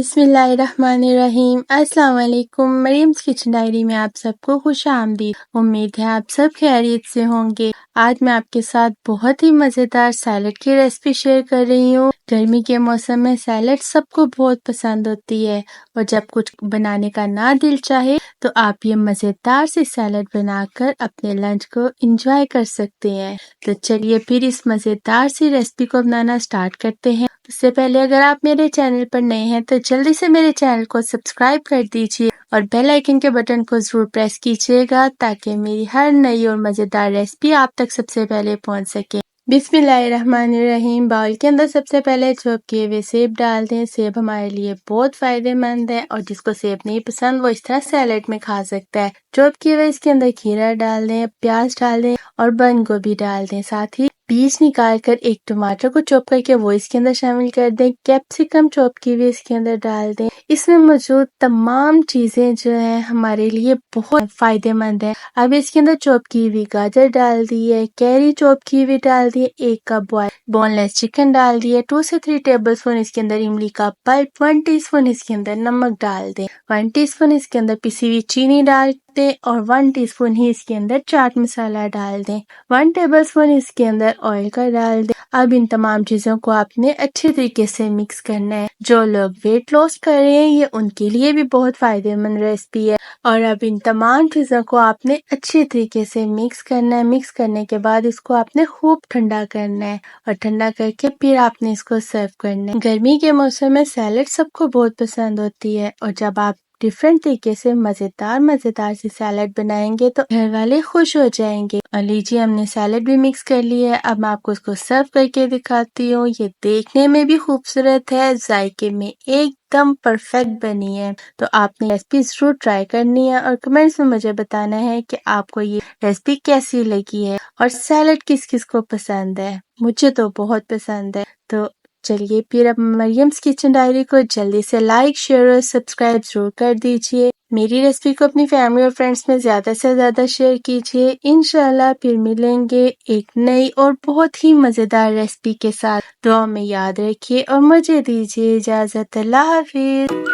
बिस्मिल्लाहिर्रहमानिर्रहीम। अस्सलाम वालेकुम। मरियम्स किचन डायरी में आप सबको खुशामदीद। उम्मीद है आप सब खैरियत से होंगे। आज मैं आपके साथ बहुत ही मज़ेदार सैलड की रेसिपी शेयर कर रही हूँ। गर्मी के मौसम में सैलड सबको बहुत पसंद होती है और जब कुछ बनाने का ना दिल चाहे तो आप ये मज़ेदार सी सैलड बनाकर अपने लंच को एंजॉय कर सकते हैं। तो चलिए फिर इस मज़ेदार सी रेसिपी को बनाना स्टार्ट करते हैं। उससे पहले अगर आप मेरे चैनल पर नए हैं तो जल्दी से मेरे चैनल को सब्सक्राइब कर दीजिए और बेल आइकन के बटन को जरूर प्रेस कीजिएगा ताकि मेरी हर नई और मज़ेदार रेसिपी आप तक सबसे पहले पहुंच सके। बिस्मिल्लाहिर्रहमानिर्रहीम। बाउल के अंदर सबसे पहले चॉप किए हुए सेब डाल दें। सेब हमारे लिए बहुत फायदेमंद है और जिसको सेब नहीं पसंद वो इस तरह सैलेड में खा सकता है। चॉप किए हुए इसके अंदर खीरा डाल दें, प्याज डाल दें और बंद गोभी डाल दें। साथ ही बीज निकाल कर एक टमाटर को चॉप करके वो इसके अंदर शामिल कर दें। कैप्सिकम चॉप की हुई इसके अंदर डाल दें। इसमें मौजूद तमाम चीजें जो है हमारे लिए बहुत फायदेमंद है। अब इसके अंदर चॉप की हुई गाजर डाल दी है, कैरी चॉप की हुई डाल दी है, 1 कप बॉयल बोनलेस चिकन डाल दिए, 2 से 3 टेबलस्पून इसके अंदर इमली का पल्प, 1 टीस्पून इसके अंदर नमक डाल दें, 1 टीस्पून इसके अंदर पिसी हुई चीनी डाल दें और 1 टीस्पून ही इसके अंदर चाट मसाला डाल दें, 1 टेबलस्पून इसके अंदर ऑयल का डाल दें। अब इन तमाम चीजों को आपने अच्छे तरीके से मिक्स करना है। जो लोग वेट लॉस कर रहे हैं ये उनके लिए भी बहुत फायदेमंद रेसिपी है। और अब इन तमाम चीजों को आपने अच्छे तरीके से मिक्स करना है। मिक्स करने के बाद इसको आपने खूब ठंडा करना है और ठंडा करके फिर आपने इसको सर्व करना है। गर्मी के मौसम में सैलड सबको बहुत पसंद होती है और जब आप डिफरेंट तरीके से मजेदार सी सैलड बनाएंगे तो घर वाले खुश हो जाएंगे। और लीजिए हमने सैलड भी मिक्स कर लिया है। अब मैं आपको इसको सर्व करके दिखाती हूँ। ये देखने में भी खूबसूरत है, जायके में एकदम परफेक्ट बनी है। तो आपने रेसिपी जरूर ट्राई करनी है और कमेंट्स में मुझे बताना है कि आपको ये रेसिपी कैसी लगी है और सैलड किस किस को पसंद है। मुझे तो बहुत पसंद है। तो चलिए फिर अब मरियम्स किचन डायरी को जल्दी से लाइक, शेयर और सब्सक्राइब जरूर कर दीजिए। मेरी रेसिपी को अपनी फैमिली और फ्रेंड्स में ज्यादा से ज्यादा शेयर कीजिए। इंशाल्लाह फिर मिलेंगे एक नई और बहुत ही मजेदार रेसिपी के साथ। दुआ में याद रखिए और मुझे दीजिए इजाजत। अल्लाह हाफिज।